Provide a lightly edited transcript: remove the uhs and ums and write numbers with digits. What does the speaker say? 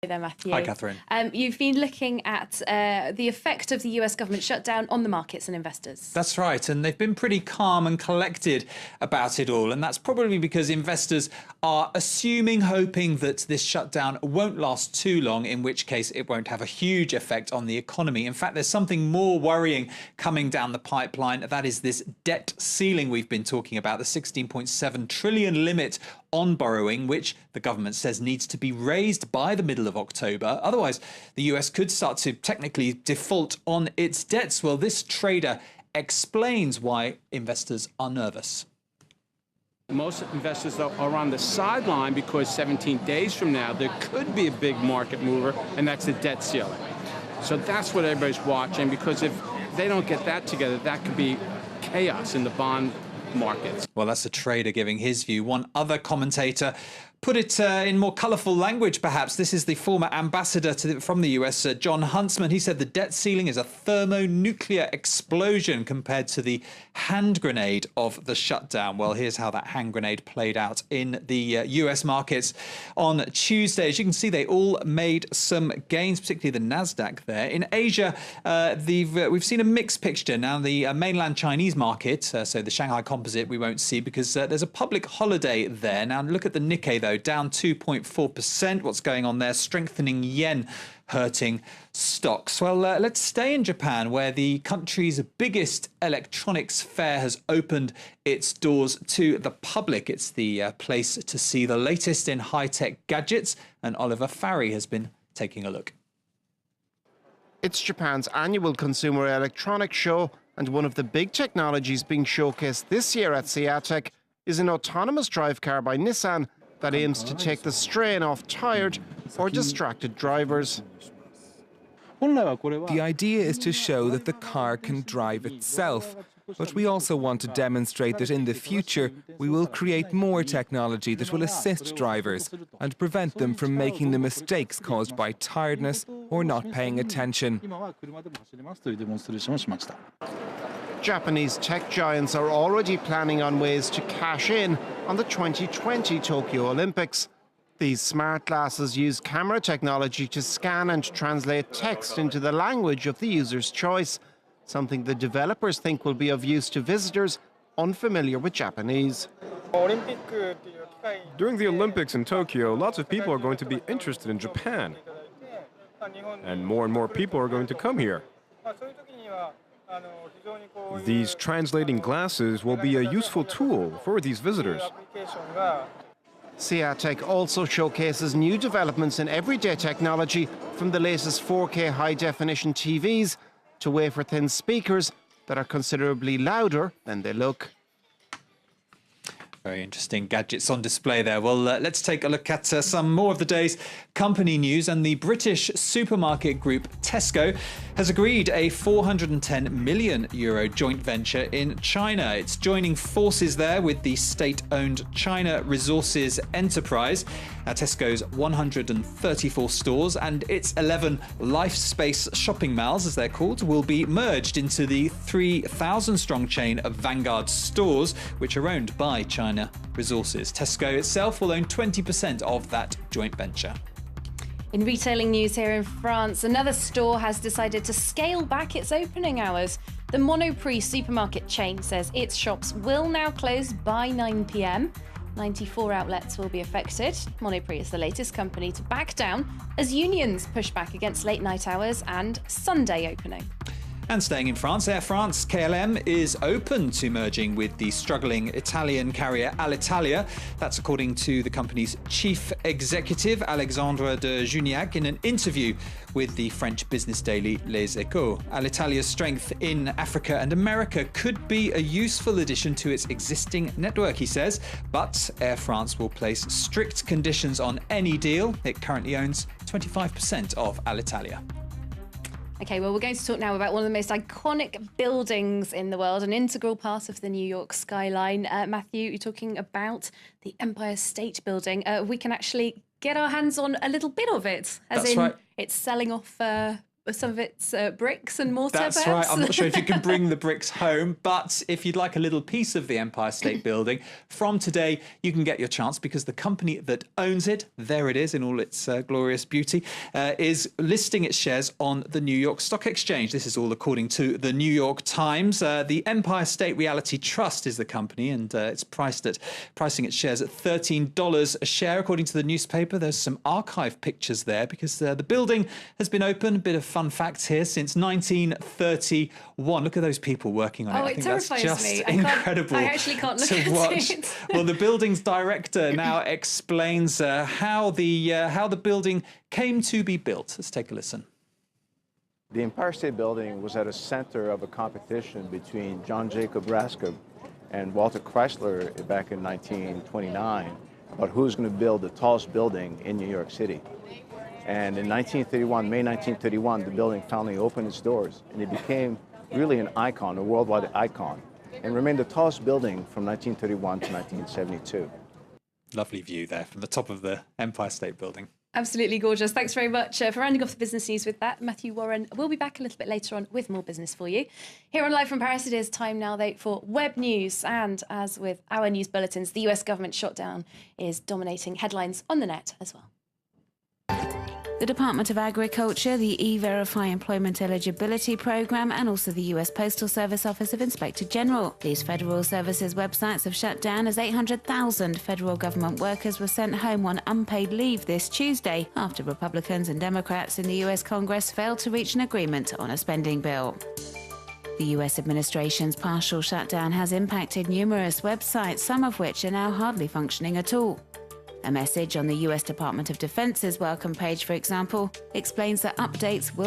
Hey there, Matthew. Hi, Catherine. You've been looking at the effect of the US government shutdown on the markets and investors. That's right, and they've been pretty calm and collected about it all, and that's probably because investors are assuming, hoping that this shutdown won't last too long, in which case it won't have a huge effect on the economy. In fact, there's something more worrying coming down the pipeline. That is this debt ceiling we've been talking about, the 16.7 trillion limit on borrowing, which the government says needs to be raised by the middle of October. Otherwise, the US could start to technically default on its debts. Well, this trader explains why investors are nervous. Most investors are on the sideline because 17 days from now, there could be a big market mover, and that's the debt ceiling. So that's what everybody's watching, because if they don't get that together, that could be chaos in the bond markets. Well, that's a trader giving his view. One other commentator put it in more colourful language, perhaps. This is the former ambassador from the US, John Huntsman. He said the debt ceiling is a thermonuclear explosion compared to the hand grenade of the shutdown. Well, here's how that hand grenade played out in the US markets on Tuesday. As you can see, they all made some gains, particularly the Nasdaq there. In Asia, we've seen a mixed picture. Now, the mainland Chinese market, so the Shanghai Composite, we won't see because there's a public holiday there. Now, look at the Nikkei, though, down 2.4%. What's going on there? Strengthening yen hurting stocks. Well, let's stay in Japan, where the country's biggest electronics fair has opened its doors to the public. It's the place to see the latest in high-tech gadgets, and Oliver Farry has been taking a look. It's Japan's annual consumer electronics show, and one of the big technologies being showcased this year at CEATEC is an autonomous drive car by Nissan that aims to take the strain off tired or distracted drivers. The idea is to show that the car can drive itself, but we also want to demonstrate that in the future we will create more technology that will assist drivers and prevent them from making the mistakes caused by tiredness or not paying attention. Japanese tech giants are already planning on ways to cash in on the 2020 Tokyo Olympics. These smart glasses use camera technology to scan and translate text into the language of the user's choice, something the developers think will be of use to visitors unfamiliar with Japanese. During the Olympics in Tokyo, lots of people are going to be interested in Japan, and more people are going to come here. These translating glasses will be a useful tool for these visitors. CEATEC also showcases new developments in everyday technology, from the latest 4K high-definition TVs to wafer-thin speakers that are considerably louder than they look. Very interesting gadgets on display there. Well, let's take a look at some more of the day's company news. And the British supermarket group Tesco has agreed a €410 million joint venture in China. It's joining forces there with the state-owned China Resources Enterprise. Tesco's 134 stores and its 11 life space shopping malls, as they're called, will be merged into the 3,000-strong chain of Vanguard stores, which are owned by China Resources. Tesco itself will own 20% of that joint venture. In retailing news here in France, another store has decided to scale back its opening hours. The Monoprix supermarket chain says its shops will now close by 9 p.m. 94 outlets will be affected. Monoprix is the latest company to back down as unions push back against late night hours and Sunday opening. And staying in France, Air France-KLM is open to merging with the struggling Italian carrier Alitalia. That's according to the company's chief executive, Alexandre de Juniac, in an interview with the French business daily Les Echos. Alitalia's strength in Africa and America could be a useful addition to its existing network, he says, but Air France will place strict conditions on any deal. It currently owns 25% of Alitalia. Okay, well, we're going to talk now about one of the most iconic buildings in the world, an integral part of the New York skyline. Matthew, you're talking about the Empire State Building. We can actually get our hands on a little bit of it, as That's in right. it's selling off some of its bricks and mortar, That's perhaps? right. I'm not sure if you can bring the bricks home, but if you'd like a little piece of the Empire State Building, from today you can get your chance because the company that owns it, there it is in all its glorious beauty, is listing its shares on the New York Stock Exchange. This is all according to the New York Times. The Empire State Realty Trust is the company, and it's pricing its shares at $13 a share, according to the newspaper. There's some archive pictures there because the building has been open. A bit of fun facts here since 1931. Look at those people working on it. Oh, I it think that's terrifies just me. incredible. I actually can't look to at watch. it. Well, the building's director now explains how the building came to be built. Let's take a listen. The Empire State Building was at a center of a competition between John Jacob Raskin and Walter Chrysler back in 1929 about who's going to build the tallest building in New York City. And in 1931, May 1931, the building finally opened its doors, and it became really an icon, a worldwide icon, and remained the tallest building from 1931 to 1972. Lovely view there from the top of the Empire State Building. Absolutely gorgeous. Thanks very much for rounding off the business news with that. Matthew Warren will be back a little bit later on with more business for you. Here on Live from Paris, it is time now, though, for web news. And as with our news bulletins, the US government shutdown is dominating headlines on the net as well. The Department of Agriculture, the E-Verify Employment Eligibility Programme, and also the US Postal Service Office of Inspector General. These federal services websites have shut down as 800,000 federal government workers were sent home on unpaid leave this Tuesday after Republicans and Democrats in the US Congress failed to reach an agreement on a spending bill. The US administration's partial shutdown has impacted numerous websites, some of which are now hardly functioning at all. A message on the US Department of Defense's welcome page, for example, explains that updates will